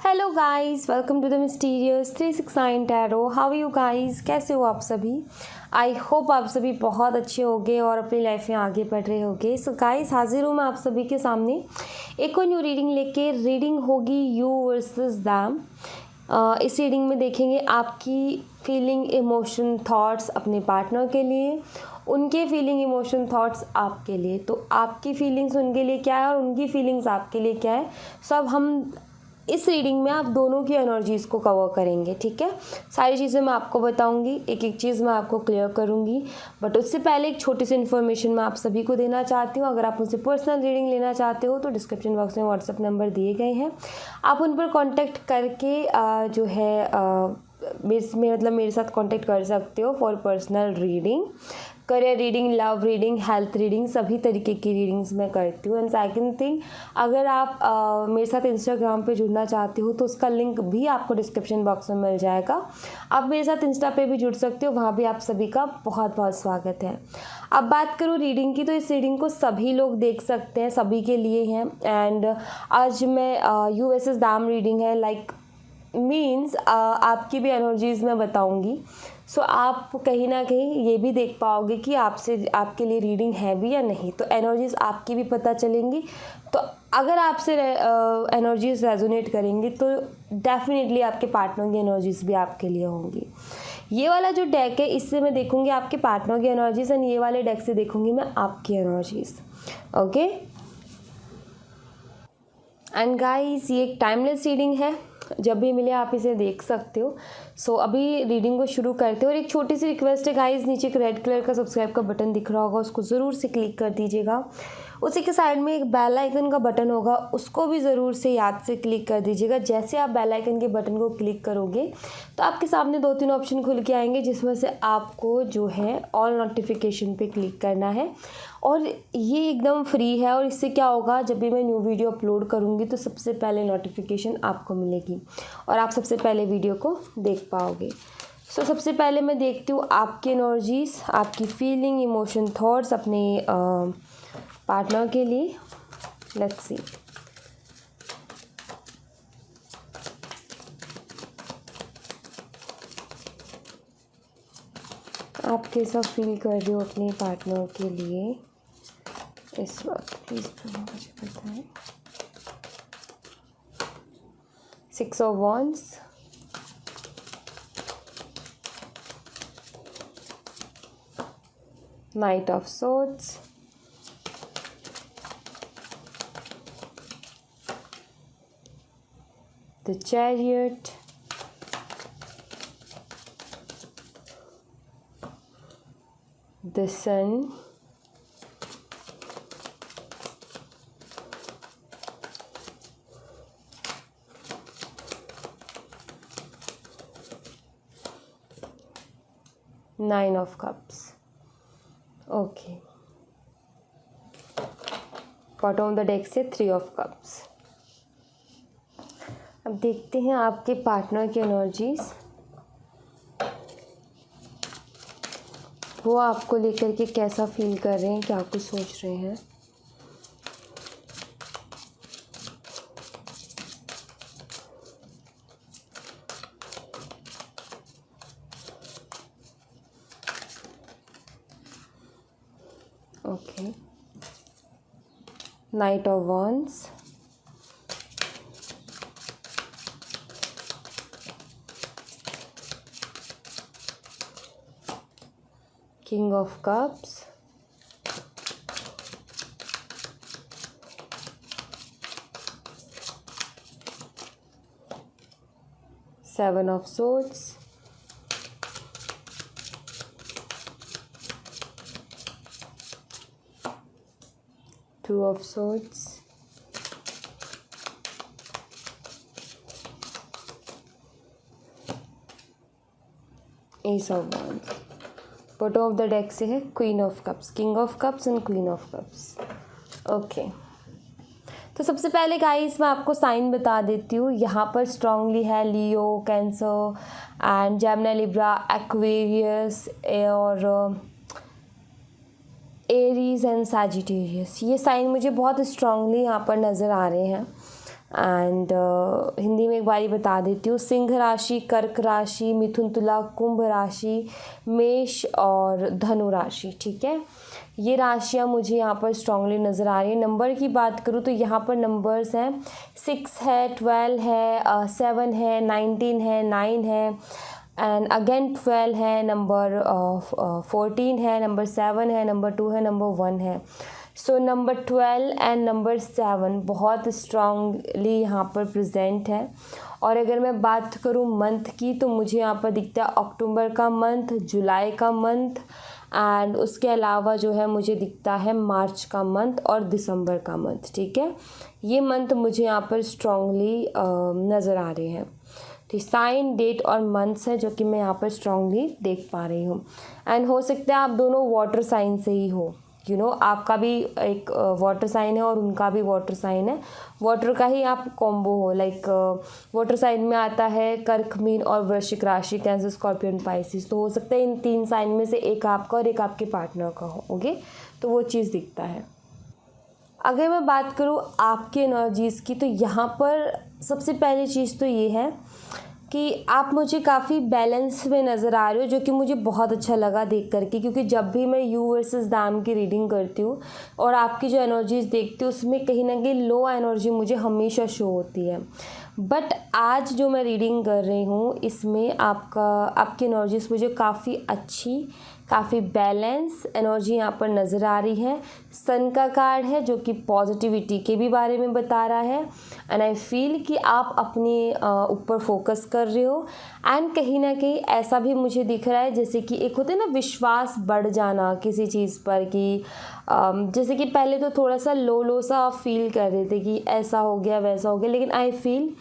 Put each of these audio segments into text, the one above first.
Hello guys, welcome to the mysterious 369 tarot. How you guys, कैसे हो आप सभी? आई होप आप सभी बहुत अच्छे होंगे और अपनी लाइफ में आगे बढ़ रहे होंगे। सो गाइस, हाजिर हूँ मैं आप सभी के सामने एक और न्यू रीडिंग लेके। रीडिंग होगी यू वर्सेस दैम। इस रीडिंग में देखेंगे आपकी फीलिंग, इमोशन, थॉट्स अपने पार्टनर के लिए, उनके फीलिंग, इमोशन, थॉट्स आपके लिए। तो आपकी फीलिंग्स उनके लिए क्या है और उनकी फीलिंग्स आपके लिए क्या है, सब हम इस रीडिंग में आप दोनों की एनर्जीज़ को कवर करेंगे। ठीक है, सारी चीज़ें मैं आपको बताऊंगी, एक एक चीज़ मैं आपको क्लियर करूंगी। बट उससे पहले एक छोटी सी इन्फॉर्मेशन मैं आप सभी को देना चाहती हूँ। अगर आप मुझसे पर्सनल रीडिंग लेना चाहते हो तो डिस्क्रिप्शन बॉक्स में व्हाट्सअप नंबर दिए गए हैं, आप उन पर कॉन्टैक्ट करके जो है मेरे साथ कांटेक्ट कर सकते हो for personal reading. Career reading, love reading, health reading, सभी तरीके की रीडिंग्स मैं करती हूँ। एंड सेकंड थिंग, अगर आप मेरे साथ इंस्टाग्राम पे जुड़ना चाहते हो तो उसका लिंक भी आपको डिस्क्रिप्शन बॉक्स में मिल जाएगा। आप मेरे साथ इंस्टा पे भी जुड़ सकते हो, वहाँ भी आप सभी का बहुत बहुत स्वागत है। अब बात करूँ रीडिंग की, तो इस रीडिंग को सभी लोग देख सकते हैं, सभी के लिए हैं। एंड आज मैं यू वर्सेस दैम रीडिंग है, लाइक मीन्स आपकी भी एनर्जीज मैं बताऊंगी। सो आप कहीं ना कहीं ये भी देख पाओगे कि आपके लिए रीडिंग है भी या नहीं, तो एनर्जीज आपकी भी पता चलेंगी। तो अगर आपसे एनर्जीज रेजोनेट करेंगी तो डेफिनेटली आपके पार्टनर की एनर्जीज भी आपके लिए होंगी। ये वाला जो डेक है, इससे मैं देखूंगी आपके पार्टनर की एनर्जीज, एंड ये वाले डेक से देखूंगी मैं आपकी एनर्जीज। ओके एंड गाइस, ये एक टाइमलेस रीडिंग है, जब भी मिले आप इसे देख सकते हो। सो अभी रीडिंग को शुरू करते हो। और एक छोटी सी रिक्वेस्ट है गाइस, नीचे एक रेड कलर का सब्सक्राइब का बटन दिख रहा होगा, उसको ज़रूर से क्लिक कर दीजिएगा। उसी के साइड में एक बेल आइकन का बटन होगा, उसको भी ज़रूर से याद से क्लिक कर दीजिएगा। जैसे आप बेल आइकन के बटन को क्लिक करोगे तो आपके सामने 2-3 ऑप्शन खुल के आएंगे, जिसमें से आपको जो है ऑल नोटिफिकेशन पे क्लिक करना है। और ये एकदम फ्री है, और इससे क्या होगा, जब भी मैं न्यू वीडियो अपलोड करूँगी तो सबसे पहले नोटिफिकेशन आपको मिलेगी और आप सबसे पहले वीडियो को देख पाओगे। सो सबसे पहले मैं देखती हूँ आपकी एनर्जीज, आपकी फीलिंग, इमोशन, थॉट्स अपने पार्टनर के लिए। Let's see. आप कैसा फील कर रहे हो अपने पार्टनर के लिए इस वक्त, प्लीज़ मुझे बताएं। 6 of Wands, Knight of Swords, the Chariot, the Sun, Nine of Cups. Okay, bottom of the deck से 3 of Cups। अब देखते हैं आपके पार्टनर की एनर्जीज, वो आपको लेकर के कैसा फील कर रहे हैं, क्या कुछ सोच रहे हैं। Okay, night of wands, king of cups, seven of swords, Two of Swords, Ace of Wands। Bottom of the deck से है queen of cups, king of cups and queen of cups. Okay, तो सबसे पहले guys मैं आपको sign बता देती हूँ। यहाँ पर स्ट्रांगली है Leo, Cancer and Gemini, Libra, Aquarius और एरीज एंड सैजिटेरियस। ये साइन मुझे बहुत स्ट्रांगली यहाँ पर नज़र आ रहे हैं। एंड हिंदी में एक बारी बता देती हूँ। सिंह राशि, कर्क राशि, मिथुन, तुला, कुंभ राशि, मेष और धनु राशि। ठीक है, ये राशियाँ मुझे यहाँ पर स्ट्रांगली नज़र आ रही है। नंबर की बात करूँ तो यहाँ पर नंबर्स हैं 6 है, 12 है, 7 है, 19 है, 9 है एंड अगेन 12 है, नंबर 14 है, नंबर 7 है, नंबर 2 है, नंबर 1 है। सो नंबर 12 एंड नंबर 7 बहुत स्ट्रांगली यहाँ पर प्रेजेंट है। और अगर मैं बात करूँ मंथ की तो मुझे यहाँ पर दिखता है अक्टूबर का मंथ, जुलाई का मंथ एंड उसके अलावा जो है मुझे दिखता है मार्च का मंथ और दिसंबर का मंथ। ठीक है, ये मंथ मुझे यहाँ पर स्ट्रांगली नज़र आ रहे हैं। ठीक, साइन, डेट और मंथ्स हैं जो कि मैं यहाँ पर स्ट्रांगली देख पा रही हूँ। एंड हो सकता है आप दोनों वाटर साइन से ही हो, आपका भी एक वाटर साइन है और उनका भी वाटर साइन है, वाटर का ही आप कॉम्बो हो। लाइक वाटर साइन में आता है कर्क, मीन और वृश्चिक राशि, कैंसर, स्कॉर्पियन, पाइसिस। तो हो सकता है इन 3 साइन में से एक आपका और एक आपके पार्टनर का हो। ओके, तो वो चीज़ दिखता है। अगर मैं बात करूँ आपकी एनर्जीज़ की तो यहाँ पर सबसे पहली चीज़ तो ये है कि आप मुझे काफ़ी बैलेंस में नज़र आ रहे हो, जो कि मुझे बहुत अच्छा लगा देख करके, क्योंकि जब भी मैं यू वर्सेस दैम की रीडिंग करती हूँ और आपकी जो एनर्जीज़ देखती हूँ उसमें कहीं ना कहीं लो एनर्जी मुझे हमेशा शो होती है। बट आज जो मैं रीडिंग कर रही हूँ इसमें आपकी एनर्जीज़ मुझे काफ़ी अच्छी, काफ़ी बैलेंस एनर्जी यहाँ पर नज़र आ रही है। सन का कार्ड है जो कि पॉजिटिविटी के भी बारे में बता रहा है एंड आई फील कि आप अपने ऊपर फोकस कर रहे हो। एंड कहीं ना कहीं ऐसा भी मुझे दिख रहा है जैसे कि एक होता है ना विश्वास बढ़ जाना किसी चीज़ पर, कि जैसे कि पहले तो थोड़ा सा लो सा फील कर रहे थे कि ऐसा हो गया वैसा हो गया, लेकिन आई फील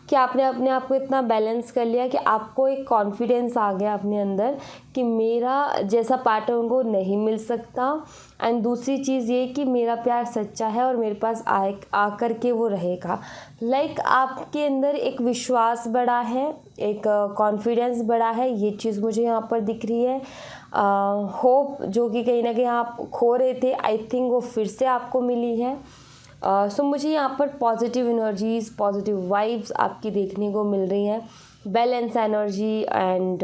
कि आपने अपने आप को इतना बैलेंस कर लिया कि आपको एक कॉन्फिडेंस आ गया अपने अंदर कि मेरा जैसा पार्टनर उनको नहीं मिल सकता। एंड दूसरी चीज़ ये कि मेरा प्यार सच्चा है और मेरे पास आकर के वो रहेगा। लाइक आपके अंदर एक विश्वास बढ़ा है, एक कॉन्फिडेंस बढ़ा है, ये चीज़ मुझे यहाँ पर दिख रही है। होप जो कि कहीं ना कहीं आप खो रहे थे, आई थिंक वो फिर से आपको मिली है। सो मुझे यहाँ पर पॉजिटिव एनर्जीज़, पॉजिटिव वाइब्स आपकी देखने को मिल रही हैं, balance energy and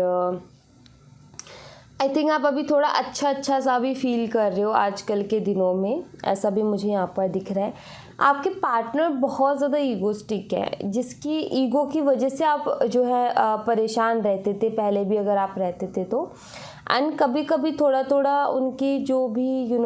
I think आप अभी थोड़ा अच्छा सा भी फील कर रहे हो आजकल के दिनों में, ऐसा भी मुझे यहाँ पर दिख रहा है। आपके पार्टनर बहुत ज़्यादा ईगोस्टिक है, जिसकी ईगो की वजह से आप जो है परेशान रहते थे पहले भी अगर आप रहते थे तो। एंड कभी कभी थोड़ा उनकी जो भी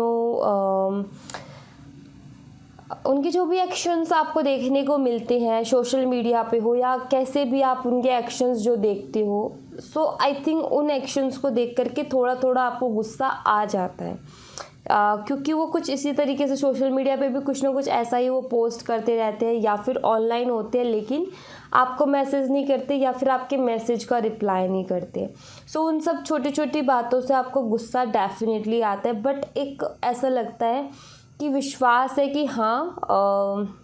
उनके जो भी एक्शंस आपको देखने को मिलते हैं सोशल मीडिया पे हो या कैसे भी आप उनके एक्शंस जो देखते हो, सो आई थिंक उन एक्शंस को देख करके थोड़ा आपको गुस्सा आ जाता है। क्योंकि वो कुछ इसी तरीके से सोशल मीडिया पे भी कुछ ना कुछ ऐसा ही वो पोस्ट करते रहते हैं या फिर ऑनलाइन होते हैं लेकिन आपको मैसेज नहीं करते या फिर आपके मैसेज का रिप्लाई नहीं करते। सो उन सब छोटी बातों से आपको गुस्सा डेफिनेटली आता है, बट एक ऐसा लगता है कि विश्वास है कि हाँ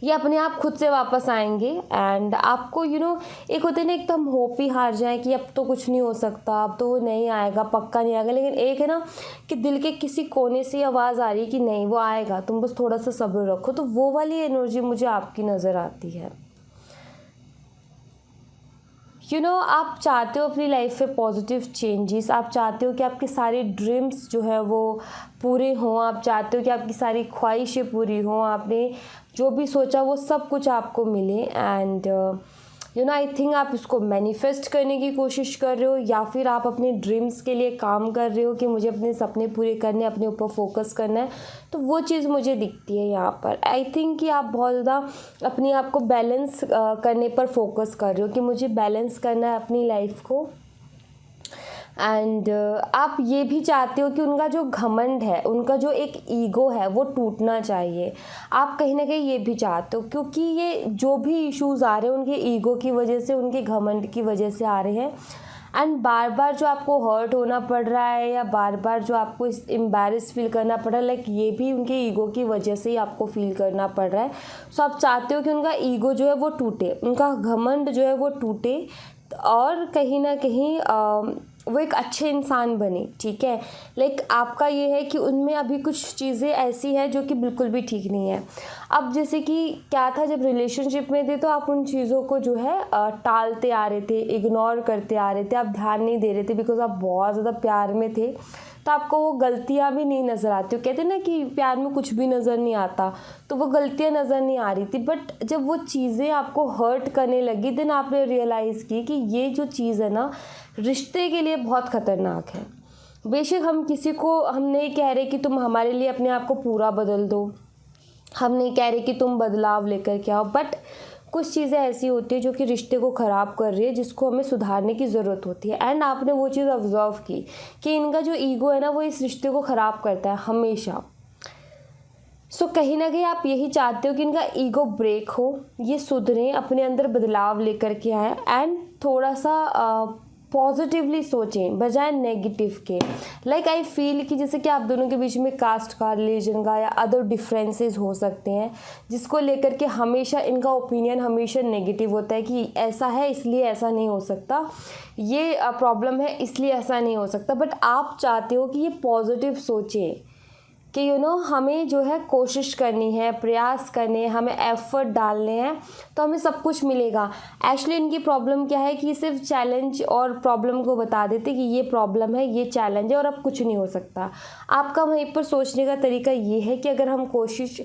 ये अपने आप खुद से वापस आएंगे। एंड आपको एक होते हैं ना, एक तो हम होप ही हार जाए कि अब तो कुछ नहीं हो सकता, अब तो वो नहीं आएगा, पक्का नहीं आएगा, लेकिन एक है ना कि दिल के किसी कोने से आवाज़ आ रही है कि नहीं वो आएगा, तुम बस थोड़ा सा सब्र रखो। तो वो वाली एनर्जी मुझे आपकी नज़र आती है। आप चाहते हो अपनी लाइफ में पॉजिटिव चेंजेस, आप चाहते हो कि आपके सारे ड्रीम्स जो है वो पूरे हों, आप चाहते हो कि आपकी सारी ख्वाहिशें पूरी हों, आपने जो भी सोचा वो सब कुछ आपको मिले। एंड आई थिंक आप इसको मैनिफेस्ट करने की कोशिश कर रहे हो या फिर आप अपने ड्रीम्स के लिए काम कर रहे हो कि मुझे अपने सपने पूरे करने, अपने ऊपर फोकस करना है। तो वो चीज़ मुझे दिखती है यहाँ पर। आई थिंक कि आप बहुत ज़्यादा अपने आप को बैलेंस करने पर फोकस कर रहे हो कि मुझे बैलेंस करना है अपनी लाइफ को। एंड आप ये भी चाहते हो कि उनका जो घमंड है, उनका जो एक ईगो है वो टूटना चाहिए। आप कहीं ना कहीं ये भी चाहते हो, क्योंकि ये जो भी इश्यूज़ आ रहे हैं उनके ईगो की वजह से, उनके घमंड की वजह से आ रहे हैं। एंड बार बार जो आपको हर्ट होना पड़ रहा है या बार बार जो आपको एम्बैरेस फील करना पड़ रहा है, लाइक ये भी उनके ईगो की वजह से ही आपको फील करना पड़ रहा है। सो आप चाहते हो कि उनका ईगो जो है वो टूटे, उनका घमंड जो है वो टूटे और कहीं ना कहीं वो एक अच्छे इंसान बने, ठीक है। लाइक आपका ये है कि उनमें अभी कुछ चीज़ें ऐसी हैं जो कि बिल्कुल भी ठीक नहीं है। अब जैसे कि क्या था, जब रिलेशनशिप में थे तो आप उन चीज़ों को जो है टालते आ रहे थे, इग्नोर करते आ रहे थे, आप ध्यान नहीं दे रहे थे बिकॉज आप बहुत ज़्यादा प्यार में थे, तो आपको वो गलतियाँ भी नहीं नज़र आती। कहते हैं ना कि प्यार में कुछ भी नज़र नहीं आता, तो वो गलतियाँ नज़र नहीं आ रही थी। बट जब वो चीज़ें आपको हर्ट करने लगी देन आपने रियलाइज़ की कि ये जो चीज़ है ना रिश्ते के लिए बहुत ख़तरनाक है। बेशक हम किसी को, हम नहीं कह रहे कि तुम हमारे लिए अपने आप को पूरा बदल दो, हम नहीं कह रहे कि तुम बदलाव लेकर के आओ, बट कुछ चीज़ें ऐसी होती है जो कि रिश्ते को ख़राब कर रही है, जिसको हमें सुधारने की ज़रूरत होती है। एंड आपने वो चीज़ ऑब्जर्व की कि इनका जो ईगो है ना वो इस रिश्ते को ख़राब करता है हमेशा। सो कहीं ना कहीं आप यही चाहते हो कि इनका ईगो ब्रेक हो, ये सुधरें, अपने अंदर बदलाव लेकर के आए एंड थोड़ा सा पॉजिटिवली सोचें बजाय नेगेटिव के। लाइक आई फील कि जैसे कि आप दोनों के बीच में कास्ट का, रिलीजन का या अदर डिफरेंसेस हो सकते हैं, जिसको लेकर के हमेशा इनका ओपिनियन हमेशा नेगेटिव होता है कि ऐसा है इसलिए ऐसा नहीं हो सकता, ये प्रॉब्लम है इसलिए ऐसा नहीं हो सकता। बट आप चाहते हो कि ये पॉजिटिव सोचें कि हमें जो है कोशिश करनी है, प्रयास करने हैं, हमें एफर्ट डालने हैं तो हमें सब कुछ मिलेगा। एक्चुअली इनकी प्रॉब्लम क्या है कि सिर्फ चैलेंज और प्रॉब्लम को बता देते कि ये प्रॉब्लम है, ये चैलेंज है और अब कुछ नहीं हो सकता। आपका वहीं पर सोचने का तरीका ये है कि अगर हम कोशिश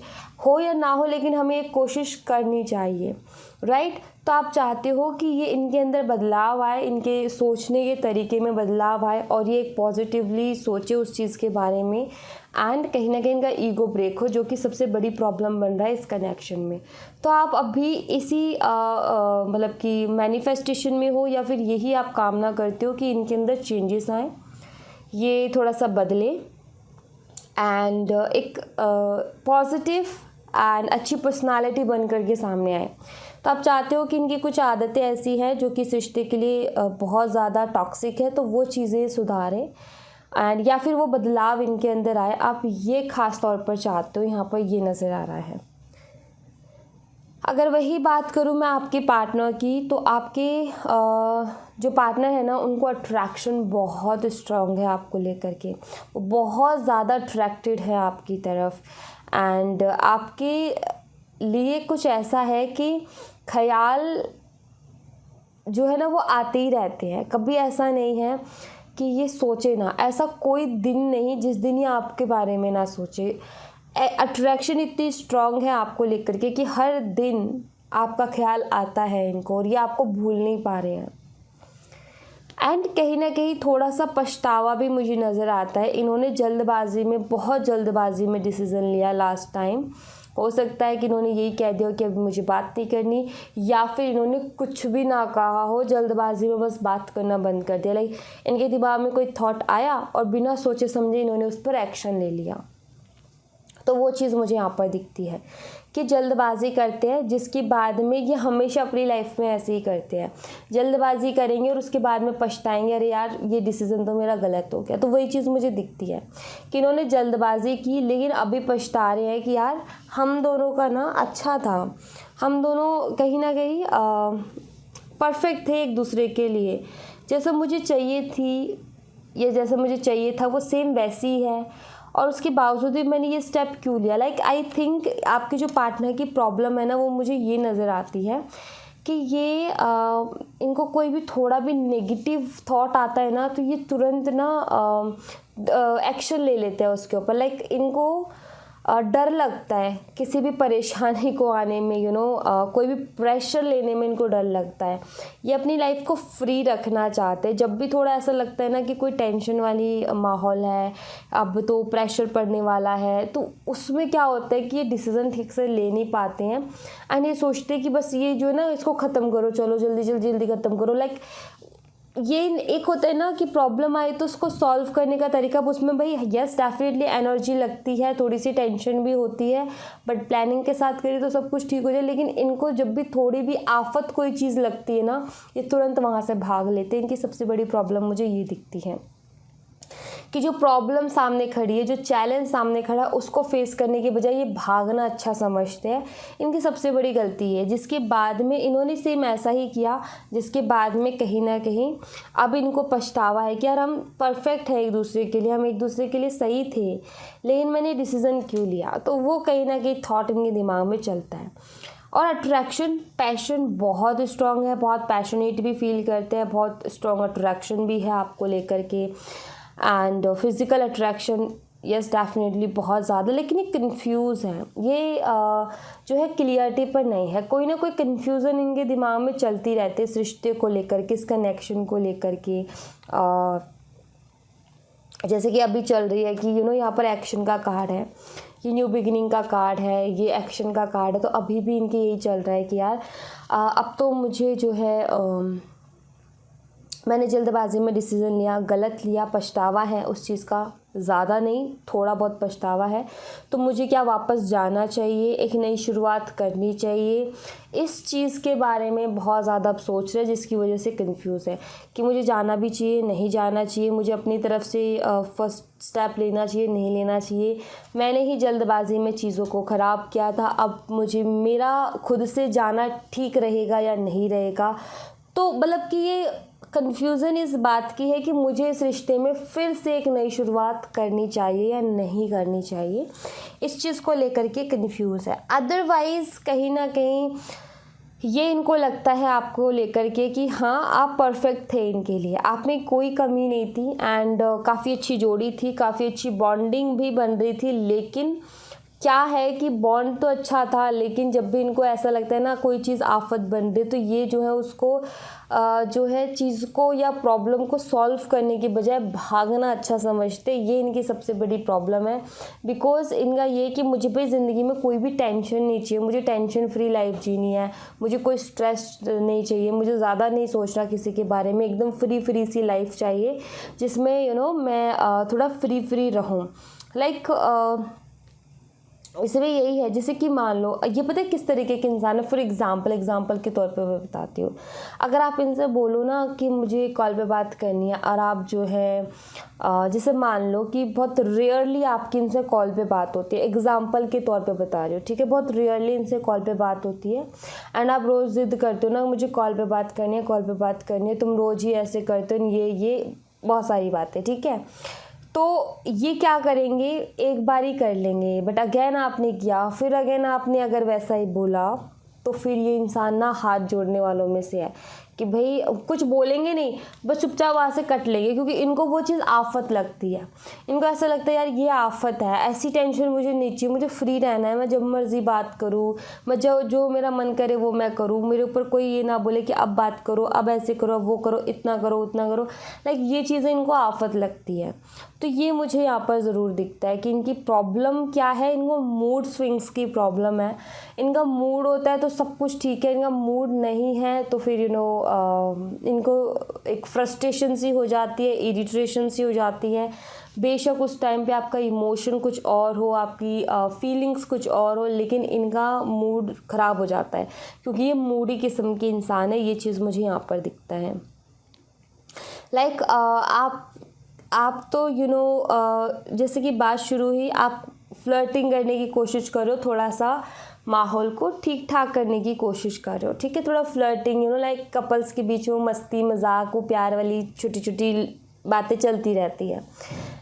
हो या ना हो लेकिन हमें एक कोशिश करनी चाहिए, राइट। तो आप चाहते हो कि ये इनके अंदर बदलाव आए, इनके सोचने के तरीके में बदलाव आए और ये एक पॉजिटिवली सोचे उस चीज़ के बारे में एंड कहीं ना कहीं इनका ईगो ब्रेक हो, जो कि सबसे बड़ी प्रॉब्लम बन रहा है इस कनेक्शन में। तो आप अभी इसी मतलब कि मैनिफेस्टेशन में हो या फिर यही आप कामना करते हो कि इनके अंदर चेंजेस आए, ये थोड़ा सा बदले एंड एक पॉजिटिव एंड अच्छी पर्सनालिटी बन करके सामने आए। तो आप चाहते हो कि इनकी कुछ आदतें ऐसी हैं जो कि इस रिश्ते के लिए बहुत ज़्यादा टॉक्सिक है, तो वो चीज़ें सुधारें एंड या फिर वो बदलाव इनके अंदर आए, आप ये ख़ास तौर पर चाहते हो, यहाँ पर ये नज़र आ रहा है। अगर वही बात करूँ मैं आपके पार्टनर की, तो आपके जो पार्टनर है ना उनको अट्रैक्शन बहुत स्ट्रॉन्ग है आपको लेकर के, वो बहुत ज़्यादा अट्रैक्टेड है आपकी तरफ एंड आपके लिए कुछ ऐसा है कि ख्याल जो है ना वो आते ही रहते हैं। कभी ऐसा नहीं है कि ये सोचे ना, ऐसा कोई दिन नहीं जिस दिन ये आपके बारे में ना सोचे। अट्रैक्शन इतनी स्ट्रॉन्ग है आपको लेकर के कि हर दिन आपका ख्याल आता है इनको और ये आपको भूल नहीं पा रहे हैं। एंड कहीं ना कहीं थोड़ा सा पछतावा भी मुझे नज़र आता है। इन्होंने जल्दबाजी में, बहुत जल्दबाजी में डिसीज़न लिया लास्ट टाइम। हो सकता है कि इन्होंने यही कह दिया कि अभी मुझे बात नहीं करनी, या फिर इन्होंने कुछ भी ना कहा हो, जल्दबाजी में बस बात करना बंद कर दिया। लाइक इनके दिमाग में कोई थॉट आया और बिना सोचे समझे इन्होंने उस पर एक्शन ले लिया। तो वो चीज़ मुझे यहाँ पर दिखती है कि जल्दबाजी करते हैं, जिसके बाद में ये हमेशा अपनी लाइफ में ऐसे ही करते हैं। जल्दबाजी करेंगे और उसके बाद में पछताएंगे, अरे यार ये डिसीज़न तो मेरा गलत हो गया। तो वही चीज़ मुझे दिखती है कि इन्होंने जल्दबाजी की लेकिन अभी पछता रहे हैं कि यार हम दोनों का ना अच्छा था, हम दोनों कहीं ना कहीं परफेक्ट थे एक दूसरे के लिए। जैसा मुझे चाहिए थी या जैसा मुझे चाहिए था वो सेम वैसी ही है, और उसके बावजूद भी मैंने ये स्टेप क्यों लिया। लाइक आई थिंक आपके जो पार्टनर की प्रॉब्लम है ना वो मुझे ये नज़र आती है कि ये इनको कोई भी थोड़ा भी नेगेटिव थॉट आता है ना तो ये तुरंत ना एक्शन ले लेते हैं उसके ऊपर। लाइक इनको डर लगता है किसी भी परेशानी को आने में, कोई भी प्रेशर लेने में इनको डर लगता है। ये अपनी लाइफ को फ्री रखना चाहते हैं। जब भी थोड़ा ऐसा लगता है ना कि कोई टेंशन वाली माहौल है, अब तो प्रेशर पड़ने वाला है, तो उसमें क्या होता है कि ये डिसीज़न ठीक से ले नहीं पाते हैं एंड ये सोचते हैं कि बस ये जो है ना इसको ख़त्म करो, चलो जल्दी जल्दी जल्दी ख़त्म करो। लाइक ये एक होता है ना कि प्रॉब्लम आई तो उसको सॉल्व करने का तरीका, उसमें भाई यस डेफिनेटली एनर्जी लगती है, थोड़ी सी टेंशन भी होती है, बट प्लानिंग के साथ करें तो सब कुछ ठीक हो जाए। लेकिन इनको जब भी थोड़ी भी आफत कोई चीज़ लगती है ना ये तुरंत वहाँ से भाग लेते हैं। इनकी सबसे बड़ी प्रॉब्लम मुझे ये दिखती है कि जो प्रॉब्लम सामने खड़ी है, जो चैलेंज सामने खड़ा है, उसको फेस करने के बजाय ये भागना अच्छा समझते हैं। इनकी सबसे बड़ी गलती है, जिसके बाद में इन्होंने सेम ऐसा ही किया, जिसके बाद में कहीं ना कहीं अब इनको पछतावा है कि यार हम परफेक्ट है एक दूसरे के लिए, हम एक दूसरे के लिए सही थे, लेकिन मैंने डिसीज़न क्यों लिया। तो वो कहीं ना कहीं थॉट इनके दिमाग में चलता है। और अट्रैक्शन, पैशन बहुत स्ट्रॉन्ग है, बहुत पैशनेट भी फील करते हैं, बहुत स्ट्रॉन्ग अट्रैक्शन भी है आपको लेकर के। And physical attraction yes definitely बहुत ज़्यादा, लेकिन ये कंफ्यूज हैं, ये जो है क्लियरिटी पर नहीं है। कोई ना कोई कन्फ्यूज़न इनके दिमाग में चलती रहती है इस रिश्ते को लेकर के, इस कनेक्शन को लेकर के। जैसे कि अभी चल रही है कि यहाँ पर एक्शन का कार्ड है, ये न्यू बिगिनिंग का कार्ड है, ये एक्शन का कार्ड है। तो अभी भी इनके यही चल रहा है कि यार अब तो मुझे जो है मैंने जल्दबाजी में डिसीज़न लिया, गलत लिया, पछतावा है उस चीज़ का, ज़्यादा नहीं थोड़ा बहुत पछतावा है। तो मुझे क्या वापस जाना चाहिए, एक नई शुरुआत करनी चाहिए, इस चीज़ के बारे में बहुत ज़्यादा अब सोच रहे हैं, जिसकी वजह से कंफ्यूज है कि मुझे जाना भी चाहिए, नहीं जाना चाहिए, मुझे अपनी तरफ से फर्स्ट स्टेप लेना चाहिए, नहीं लेना चाहिए। मैंने ही जल्दबाजी में चीज़ों को ख़राब किया था, अब मुझे मेरा खुद से जाना ठीक रहेगा या नहीं रहेगा। तो मतलब कि ये कन्फ्यूज़न इस बात की है कि मुझे इस रिश्ते में फिर से एक नई शुरुआत करनी चाहिए या नहीं करनी चाहिए, इस चीज़ को लेकर के कन्फ्यूज़ है। अदरवाइज़ कहीं ना कहीं ये इनको लगता है आपको लेकर के कि हाँ आप परफेक्ट थे इनके लिए, आप में कोई कमी नहीं थी, एंड काफ़ी अच्छी जोड़ी थी, काफ़ी अच्छी बॉन्डिंग भी बन रही थी। लेकिन क्या है कि बॉन्ड तो अच्छा था, लेकिन जब भी इनको ऐसा लगता है ना कोई चीज़ आफत बन रही, तो ये जो है उसको जो है चीज़ को या प्रॉब्लम को सॉल्व करने की बजाय भागना अच्छा समझते। ये इनकी सबसे बड़ी प्रॉब्लम है। बिकॉज़ इनका ये कि मुझे भाई ज़िंदगी में कोई भी टेंशन नहीं चाहिए, मुझे टेंशन फ्री लाइफ जीनी है, मुझे कोई स्ट्रेस नहीं चाहिए, मुझे ज़्यादा नहीं सोचना किसी के बारे में, एकदम फ्री सी लाइफ चाहिए जिसमें मैं थोड़ा फ्री रहूँ। लाइक इसमें यही है, जैसे कि मान लो ये पता है किस तरीके के इंसान है। फॉर एग्जांपल के तौर पे मैं बताती हूँ। अगर आप इनसे बोलो ना कि मुझे कॉल पे बात करनी है, और आप जो है जैसे मान लो कि बहुत रेयरली आपकी इनसे कॉल पे बात होती है, एग्जांपल के तौर पे बता रही हो, ठीक है, बहुत रेयरली इनसे कॉल पे बात होती है, एंड आप रोज़ जिद करते हो ना मुझे कॉल पे बात करनी है, कॉल पे बात करनी है, तुम रोज़ ही ऐसे करते हो, ये बहुत सारी बातें, ठीक है। तो ये क्या करेंगे, एक बार ही कर लेंगे, बट अगेन आपने किया, फिर अगेन आपने अगर वैसा ही बोला, तो फिर ये इंसान ना हाथ जोड़ने वालों में से है कि भाई कुछ बोलेंगे नहीं, बस चुपचाप वहाँ से कट लेंगे, क्योंकि इनको वो चीज़ आफत लगती है। इनको ऐसा लगता है यार ये आफत है, ऐसी टेंशन मुझे नहीं चाहिए, मुझे फ्री रहना है, मैं जब मर्ज़ी बात करूँ, मैं जो मेरा मन करे वो मैं करूँ, मेरे ऊपर कोई ये ना बोले कि अब बात करो, अब ऐसे करो, अब वो करो, इतना करो, उतना करो। लाइक ये चीज़ें इनको आफत लगती है। तो ये मुझे यहाँ पर ज़रूर दिखता है कि इनकी प्रॉब्लम क्या है, इनको मूड स्विंग्स की प्रॉब्लम है। इनका मूड होता है तो सब कुछ ठीक है, इनका मूड नहीं है तो फिर इनको एक फ्रस्ट्रेशन सी हो जाती है, इरिटेशन सी हो जाती है। बेशक उस टाइम पे आपका इमोशन कुछ और हो, आपकी फीलिंग्स कुछ और हो, लेकिन इनका मूड ख़राब हो जाता है, क्योंकि ये मूडी किस्म के इंसान है। ये चीज़ मुझे यहाँ पर दिखता है। लाइक आप तो जैसे कि बात शुरू हुई, आप फ्लर्टिंग करने की कोशिश करो, थोड़ा सा माहौल को ठीक ठाक करने की कोशिश कर रहे हो, ठीक है, थोड़ा फ्लर्टिंग लाइक कपल्स के बीच में मस्ती मजाक, वो प्यार वाली छोटी छोटी बातें चलती रहती है।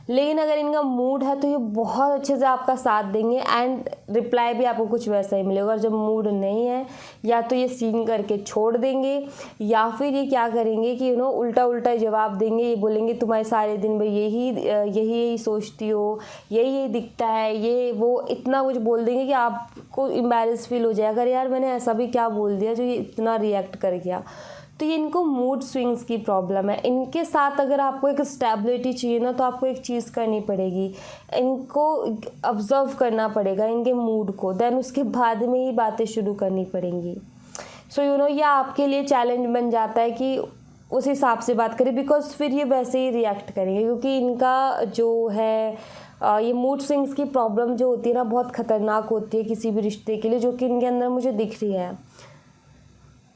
लेकिन अगर इनका मूड है तो ये बहुत अच्छे से आपका साथ देंगे, एंड रिप्लाई भी आपको कुछ वैसा ही मिलेगा। और जब मूड नहीं है, या तो ये सीन करके छोड़ देंगे, या फिर ये क्या करेंगे कि उल्टा जवाब देंगे। ये बोलेंगे तुम्हारे सारे दिन भाई यही सोचती हो, यही दिखता है, ये वो इतना कुछ बोल देंगे कि आपको एम्बैरेस फील हो जाएगा, अगर यार मैंने ऐसा भी क्या बोल दिया जो ये इतना रिएक्ट कर गया। तो ये इनको मूड स्विंग्स की प्रॉब्लम है। इनके साथ अगर आपको एक स्टेबिलिटी चाहिए ना, तो आपको एक चीज़ करनी पड़ेगी, इनको ऑब्जर्व करना पड़ेगा इनके मूड को, देन उसके बाद में ही बातें शुरू करनी पड़ेंगी। सो ये आपके लिए चैलेंज बन जाता है कि उस हिसाब से बात करें, बिकॉज फिर ये वैसे ही रिएक्ट करेंगे, क्योंकि इनका जो है ये मूड स्विंग्स की प्रॉब्लम जो होती है ना, बहुत ख़तरनाक होती है किसी भी रिश्ते के लिए, जो कि इनके अंदर मुझे दिख रही है।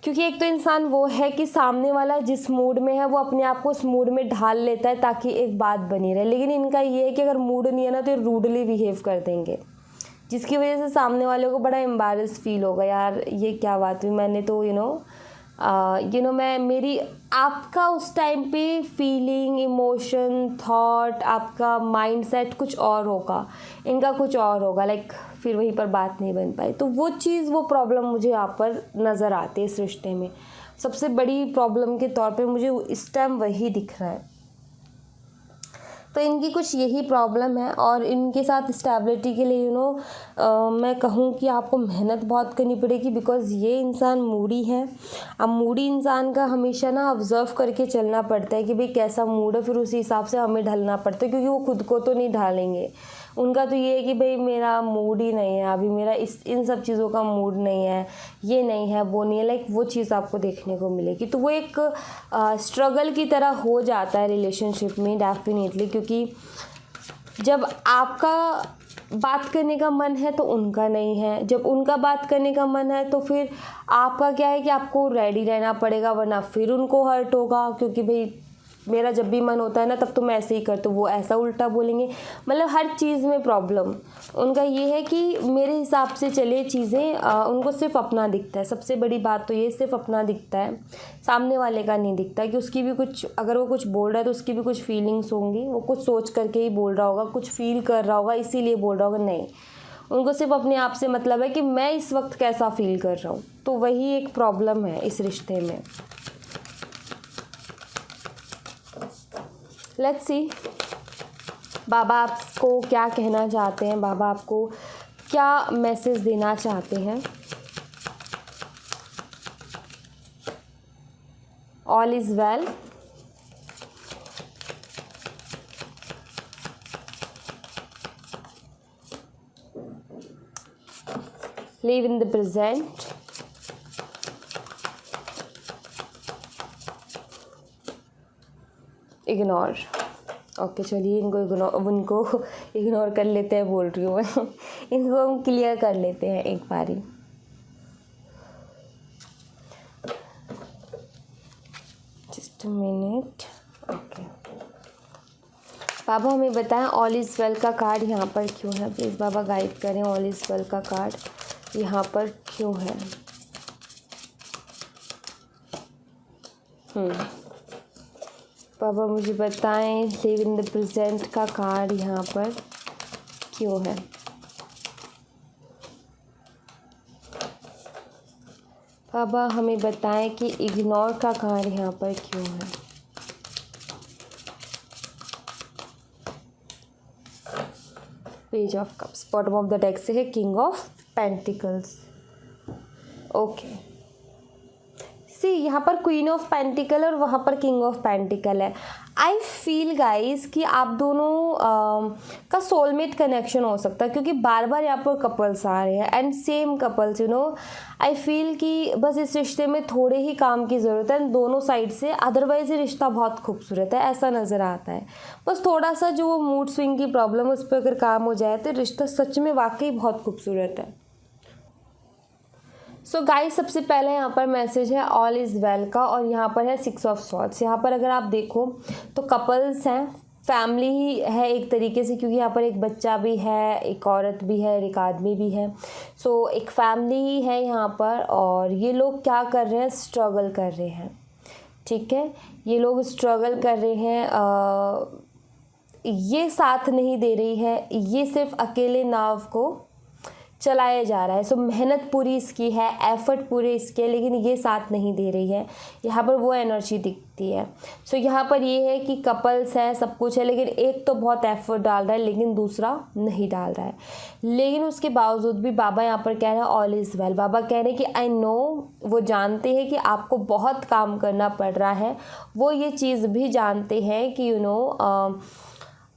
क्योंकि एक तो इंसान वो है कि सामने वाला जिस मूड में है वो अपने आप को उस मूड में ढाल लेता है ताकि एक बात बनी रहे, लेकिन इनका ये है कि अगर मूड नहीं है ना तो ये रूडली बिहेव कर देंगे, जिसकी वजह से सामने वाले को बड़ा एम्बारस फील होगा, यार ये क्या बात हुई, मैंने तो मैं मेरी आपका उस टाइम पे फीलिंग, इमोशन, थॉट, आपका माइंडसेट कुछ और होगा, इनका कुछ और होगा, लाइक फिर वहीं पर बात नहीं बन पाई। तो वो चीज़, वो प्रॉब्लम मुझे यहाँ पर नज़र आती है इस रिश्ते में। सबसे बड़ी प्रॉब्लम के तौर पे मुझे इस टाइम वही दिख रहा है। तो इनकी कुछ यही प्रॉब्लम है और इनके साथ स्टेबिलिटी के लिए मैं कहूँ कि आपको मेहनत बहुत करनी पड़ेगी, बिकॉज़ ये इंसान मूडी है। अब मूडी इंसान का हमेशा ना ऑब्ज़र्व करके चलना पड़ता है कि भाई कैसा मूड है, फिर उसी हिसाब से हमें ढलना पड़ता है, क्योंकि वो खुद को तो नहीं ढालेंगे। उनका तो ये है कि भाई मेरा मूड ही नहीं है अभी, मेरा इन सब चीज़ों का मूड नहीं है, ये नहीं है, वो नहीं है, लाइक वो चीज़ आपको देखने को मिलेगी। तो वो एक स्ट्रगल की तरह हो जाता है रिलेशनशिप में डेफिनेटली, क्योंकि जब आपका बात करने का मन है तो उनका नहीं है, जब उनका बात करने का मन है तो फिर आपका क्या है कि आपको रेडी रहना पड़ेगा, वरना फिर उनको हर्ट होगा, क्योंकि भाई मेरा जब भी मन होता है ना तब तो मैं ऐसे ही करती हूँ, वो ऐसा उल्टा बोलेंगे। मतलब हर चीज़ में प्रॉब्लम उनका ये है कि मेरे हिसाब से चले चीज़ें, उनको सिर्फ अपना दिखता है। सबसे बड़ी बात तो ये, सिर्फ अपना दिखता है, सामने वाले का नहीं दिखता, कि उसकी भी कुछ, अगर वो कुछ बोल रहा है तो उसकी भी कुछ फीलिंग्स होंगी, वो कुछ सोच करके ही बोल रहा होगा, कुछ फील कर रहा होगा इसीलिए बोल रहा होगा। नहीं, उनको सिर्फ अपने आप से मतलब है कि मैं इस वक्त कैसा फील कर रहा हूँ। तो वही एक प्रॉब्लम है इस रिश्ते में। लेट्स सी बाबा आपको क्या कहना चाहते हैं, बाबा आपको क्या मैसेज देना चाहते हैं। All is well, live in the present, ignore. Okay चलिए, उनको इग्नोर कर लेते हैं, बोल रही हूँ मैं इनको हम क्लियर कर लेते हैं एक बारी। Just minute. ओके बाबा हमें बताएं ऑल इज़ वेल का कार्ड यहाँ पर क्यों है, प्लीज़ बाबा गाइड करें। ऑल इज़ वेल का कार्ड यहाँ पर क्यों है। बाबा मुझे बताएं लिव इन द प्रेजेंट का कार्ड यहाँ पर क्यों है। बाबा हमें बताएं कि इग्नोर का कार्ड यहाँ पर क्यों है। Page of cups, bottom of the deck से है किंग ऑफ पेंटिकल्स। ओके सी यहाँ पर क्वीन ऑफ पेंटिकल और वहाँ पर किंग ऑफ पेंटिकल है। आई फील गाइज कि आप दोनों का सोलमेट कनेक्शन हो सकता है, क्योंकि बार बार यहाँ पर कपल्स आ रहे हैं and same couples I feel कि बस इस रिश्ते में थोड़े ही काम की ज़रूरत है दोनों साइड से, अदरवाइज ये रिश्ता बहुत खूबसूरत है, ऐसा नज़र आता है। बस थोड़ा सा जो वो मूड स्विंग की प्रॉब्लम है उस पर अगर काम हो जाए तो रिश्ता सच में वाकई बहुत खूबसूरत है। सो गाइस सबसे पहले यहाँ पर मैसेज है ऑल इज़ वेल का, और यहाँ पर है 6 ऑफ सॉर्ड्स। यहाँ पर अगर आप देखो तो कपल्स हैं, फैमिली ही है एक तरीके से, क्योंकि यहाँ पर एक बच्चा भी है, एक औरत भी है, एक आदमी भी है। सो एक फैमिली ही है यहाँ पर, और ये लोग क्या कर रहे हैं, स्ट्रगल कर रहे हैं। ठीक है, ये लोग स्ट्रगल कर रहे हैं, ये साथ नहीं दे रही है, ये सिर्फ अकेले नाव को चलाया जा रहा है। सो मेहनत पूरी इसकी है, एफर्ट पूरे इसके, लेकिन ये साथ नहीं दे रही है। यहाँ पर वो एनर्जी दिखती है। सो यहाँ पर ये है कि कपल्स है, सब कुछ है, लेकिन एक तो बहुत एफर्ट डाल रहा है लेकिन दूसरा नहीं डाल रहा है। लेकिन उसके बावजूद भी बाबा यहाँ पर कह रहे हैं ऑल इज़ वेल। बाबा कह रहे हैं कि आई नो, वो जानते हैं कि आपको बहुत काम करना पड़ रहा है, वो ये चीज़ भी जानते हैं कि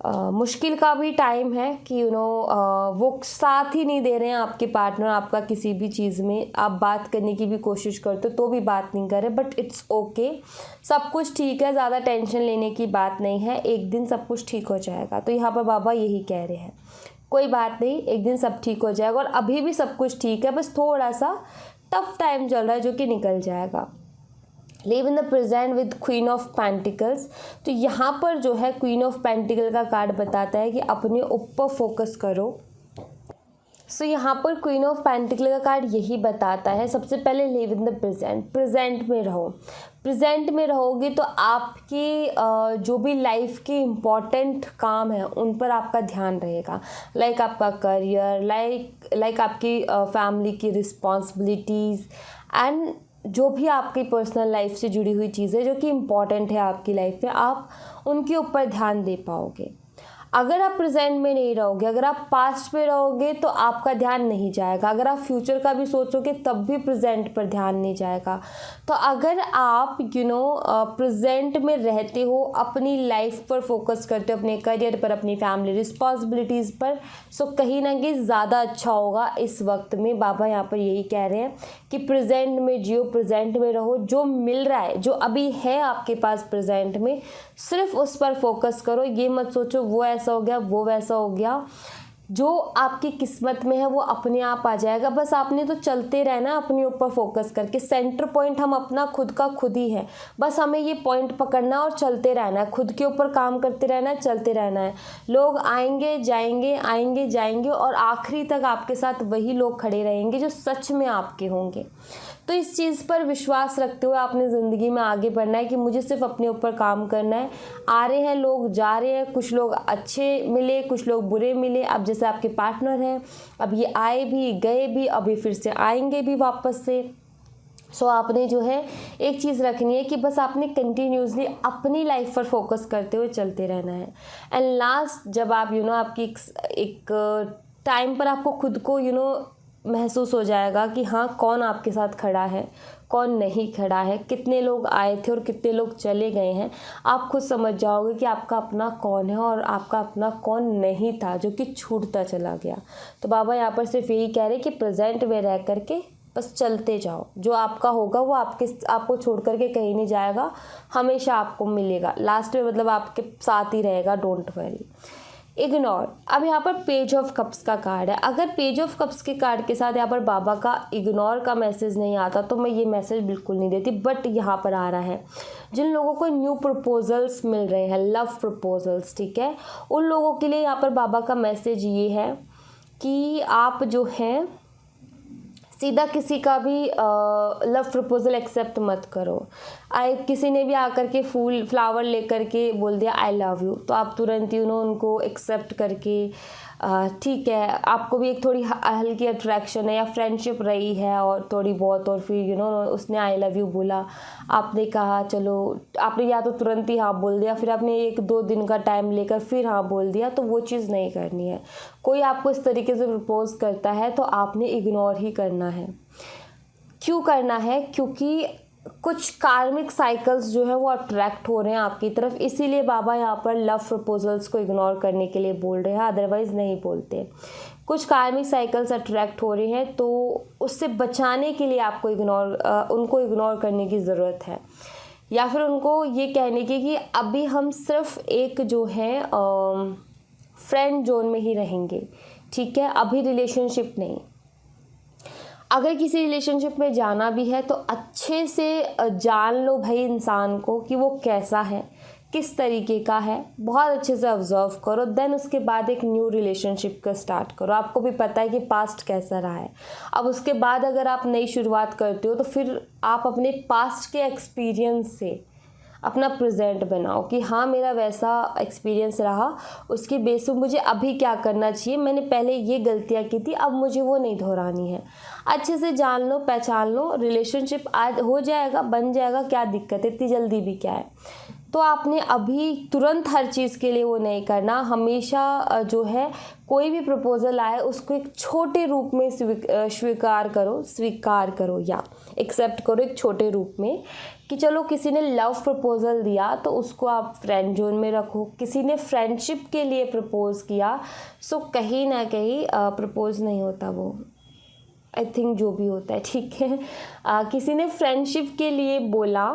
मुश्किल का भी टाइम है कि वो साथ ही नहीं दे रहे हैं आपके पार्टनर, आपका किसी भी चीज़ में आप बात करने की भी कोशिश करते हो तो भी बात नहीं कर रहे, बट इट्स ओके, सब कुछ ठीक है, ज़्यादा टेंशन लेने की बात नहीं है, एक दिन सब कुछ ठीक हो जाएगा। तो यहाँ पर बाबा यही कह रहे हैं, कोई बात नहीं, एक दिन सब ठीक हो जाएगा, और अभी भी सब कुछ ठीक है, बस थोड़ा सा टफ टाइम चल रहा है जो कि निकल जाएगा। Live in the present with queen of pentacles. तो यहाँ पर जो है क्वीन ऑफ पेंटिकल का कार्ड बताता है कि अपने ऊपर फोकस करो। सो यहाँ पर क्वीन ऑफ पेंटिकल का कार्ड यही बताता है, सबसे पहले live in the present, present में रहो। प्रेजेंट में रहोगे तो आपकी जो भी लाइफ के इम्पॉर्टेंट काम है उन पर आपका ध्यान रहेगा। लाइक आपका करियर, लाइक आपकी फैमिली की रिस्पॉन्सिबिलिटीज़ एंड जो भी आपकी पर्सनल लाइफ से जुड़ी हुई चीज़ें जो कि इम्पॉर्टेंट है आपकी लाइफ में, आप उनके ऊपर ध्यान दे पाओगे। अगर आप प्रेजेंट में नहीं रहोगे, अगर आप पास्ट में रहोगे तो आपका ध्यान नहीं जाएगा। अगर आप फ्यूचर का भी सोचोगे तब भी प्रेजेंट पर ध्यान नहीं जाएगा। तो अगर आप प्रेजेंट में रहते हो, अपनी लाइफ पर फोकस करते हो, अपने करियर पर, अपनी फैमिली रिस्पॉन्सिबिलिटीज़ पर, सो कहीं ना कहीं ज़्यादा अच्छा होगा इस वक्त में। बाबा यहाँ पर यही कह रहे हैं कि प्रेजेंट में जियो, प्रेजेंट में रहो। जो मिल रहा है, जो अभी है आपके पास प्रेजेंट में, सिर्फ उस पर फोकस करो। ये मत सोचो वो ऐसा हो गया, वो वैसा हो गया। जो आपकी किस्मत में है वो अपने आप आ जाएगा। बस आपने तो चलते रहना अपने ऊपर फोकस करके। सेंटर पॉइंट हम अपना खुद का खुद ही है, बस हमें ये पॉइंट पकड़ना और चलते रहना है, खुद के ऊपर काम करते रहना है, चलते रहना है। लोग आएंगे जाएंगे, आएंगे जाएंगे, और आखिरी तक आपके साथ वही लोग खड़े रहेंगे जो सच में आपके होंगे। तो इस चीज़ पर विश्वास रखते हुए आपने ज़िंदगी में आगे बढ़ना है कि मुझे सिर्फ अपने ऊपर काम करना है। आ रहे हैं लोग, जा रहे हैं, कुछ लोग अच्छे मिले, कुछ लोग बुरे मिले। अब जैसे आपके पार्टनर हैं, अब ये आए भी गए भी, अभी फिर से आएंगे भी वापस से। सो आपने जो है एक चीज़ रखनी है कि बस आपने कंटिन्यूसली अपनी लाइफ पर फोकस करते हुए चलते रहना है। एंड लास्ट, जब आप आपकी एक टाइम पर आपको खुद को महसूस हो जाएगा कि हाँ, कौन आपके साथ खड़ा है, कौन नहीं खड़ा है, कितने लोग आए थे और कितने लोग चले गए हैं, आप खुद समझ जाओगे कि आपका अपना कौन है और आपका अपना कौन नहीं था जो कि छूटता चला गया। तो बाबा यहाँ पर सिर्फ यही कह रहे हैं कि प्रेजेंट में रह करके बस चलते जाओ। जो आपका होगा वो आपको छोड़ करके कहीं नहीं जाएगा, हमेशा आपको मिलेगा। लास्ट में मतलब आपके साथ ही रहेगा, डोंट वरी। इग्नोर। अब यहाँ पर पेज ऑफ कप्स का कार्ड है। अगर पेज ऑफ कप्स के कार्ड के साथ यहाँ पर बाबा का इग्नोर का मैसेज नहीं आता तो मैं ये मैसेज बिल्कुल नहीं देती, बट यहाँ पर आ रहा है जिन लोगों को न्यू प्रपोजल्स मिल रहे हैं, लव प्रपोजल्स, ठीक है, उन लोगों के लिए यहाँ पर बाबा का मैसेज ये है कि आप जो हैं सीधा किसी का भी लव प्रपोजल एक्सेप्ट मत करो। किसी ने भी आकर के फ्लावर लेकर के बोल दिया आई लव यू, तो आप तुरंत उनको एक्सेप्ट करके ठीक है, आपको भी एक थोड़ी हल्की अट्रैक्शन है या फ्रेंडशिप रही है और थोड़ी बहुत, और फिर उसने आई लव यू बोला, आपने कहा चलो, आपने या तो तुरंत ही हाँ बोल दिया, फिर आपने 1-2 दिन का टाइम लेकर फिर हाँ बोल दिया, तो वो चीज़ नहीं करनी है। कोई आपको इस तरीके से प्रपोज करता है तो आपने इग्नोर ही करना है। क्यों करना है? क्योंकि कुछ कार्मिक साइकिल्स जो है वो अट्रैक्ट हो रहे हैं आपकी तरफ, इसीलिए बाबा यहाँ पर लव प्रपोजल्स को इग्नोर करने के लिए बोल रहे हैं, अदरवाइज़ नहीं बोलते। कुछ कार्मिक साइकिल्स अट्रैक्ट हो रहे हैं तो उससे बचाने के लिए आपको उनको इग्नोर करने की ज़रूरत है, या फिर उनको ये कहने की कि अभी हम सिर्फ एक जो है फ्रेंड जोन में ही रहेंगे, ठीक है, अभी रिलेशनशिप नहीं। अगर किसी रिलेशनशिप में जाना भी है तो अच्छे से जान लो भाई इंसान को कि वो कैसा है, किस तरीके का है, बहुत अच्छे से ऑब्जर्व करो, देन उसके बाद एक न्यू रिलेशनशिप का स्टार्ट करो। आपको भी पता है कि पास्ट कैसा रहा है, अब उसके बाद अगर आप नई शुरुआत करते हो तो फिर आप अपने पास्ट के एक्सपीरियंस से अपना प्रेजेंट बनाओ कि हाँ मेरा वैसा एक्सपीरियंस रहा, उसकी बेस पर मुझे अभी क्या करना चाहिए, मैंने पहले ये गलतियाँ की थी, अब मुझे वो नहीं दोहरानी है। अच्छे से जान लो, पहचान लो, रिलेशनशिप आज हो जाएगा, बन जाएगा, क्या दिक्कत है, इतनी जल्दी भी क्या है। तो आपने अभी तुरंत हर चीज़ के लिए वो नहीं करना। हमेशा जो है कोई भी प्रपोज़ल आए उसको एक छोटे रूप में स्वीकार करो या एक्सेप्ट करो एक छोटे रूप में, कि चलो किसी ने लव प्रपोज़ल दिया तो उसको आप फ्रेंड जोन में रखो, किसी ने फ्रेंडशिप के लिए प्रपोज़ किया, सो कहीं ना कहीं प्रपोज़ नहीं होता वो, आई थिंक जो भी होता है, ठीक है, किसी ने फ्रेंडशिप के लिए बोला,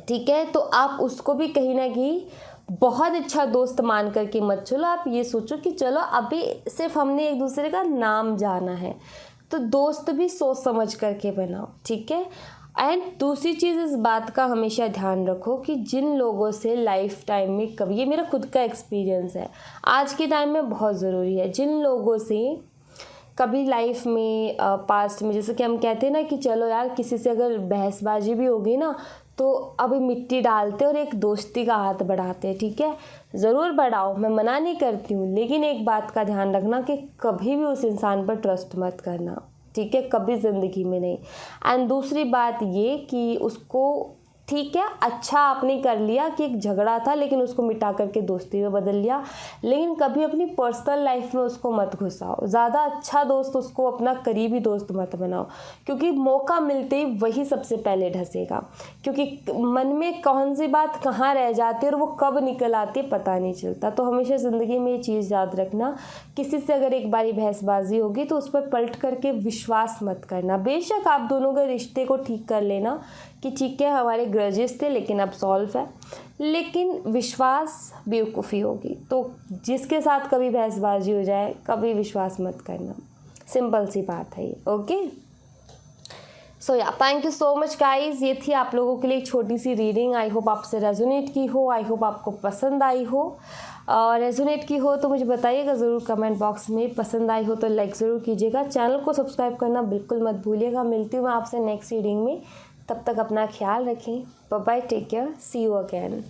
ठीक है, तो आप उसको भी कहीं ना कहीं बहुत अच्छा दोस्त मान करके मत चलो। आप ये सोचो कि चलो अभी सिर्फ हमने एक दूसरे का नाम जाना है, तो दोस्त भी सोच समझ करके बनाओ, ठीक है। एंड दूसरी चीज़, इस बात का हमेशा ध्यान रखो कि जिन लोगों से लाइफ टाइम में कभी, ये मेरा खुद का एक्सपीरियंस है, आज के टाइम में बहुत ज़रूरी है, जिन लोगों से कभी लाइफ में पास्ट में, जैसे कि हम कहते हैं ना कि चलो यार किसी से अगर बहसबाजी भी होगी ना तो अभी मिट्टी डालते और एक दोस्ती का हाथ बढ़ाते हैं, ठीक है। ज़रूर बढ़ाओ, मैं मना नहीं करती हूँ, लेकिन एक बात का ध्यान रखना कि कभी भी उस इंसान पर ट्रस्ट मत करना, ठीक है, कभी ज़िंदगी में नहीं। एंड दूसरी बात ये कि उसको, ठीक है, अच्छा आपने कर लिया कि एक झगड़ा था लेकिन उसको मिटा करके दोस्ती में बदल लिया, लेकिन कभी अपनी पर्सनल लाइफ में उसको मत घुसाओ। ज़्यादा अच्छा दोस्त उसको अपना करीबी दोस्त मत बनाओ, क्योंकि मौका मिलते ही वही सबसे पहले ढसेगा, क्योंकि मन में कौन सी बात कहाँ रह जाती है और वो कब निकल आती है पता नहीं चलता। तो हमेशा ज़िंदगी में ये चीज़ याद रखना, किसी से अगर एक बारी बहसबाजी होगी तो उस पर पलट करके विश्वास मत करना। बेशक आप दोनों के रिश्ते को ठीक कर लेना कि ठीक है हमारे ग्रजेस थे लेकिन अब सॉल्व है, लेकिन विश्वास बेवकूफ़ी होगी। तो जिसके साथ कभी बहसबाजी हो जाए कभी विश्वास मत करना, सिंपल सी बात है ये, ओके। सो या thank you so much guys, ये थी आप लोगों के लिए एक छोटी सी रीडिंग। आई होप आपसे रेजोनेट की हो, आई होप आपको पसंद आई हो, और रेजोनेट की हो तो मुझे बताइएगा ज़रूर कमेंट बॉक्स में। पसंद आई हो तो लाइक ज़रूर कीजिएगा, चैनल को सब्सक्राइब करना बिल्कुल मत भूलिएगा। मिलती हूँ मैं आपसे नेक्स्ट रीडिंग में, तब तक अपना ख्याल रखें, bye bye, take care, see you again.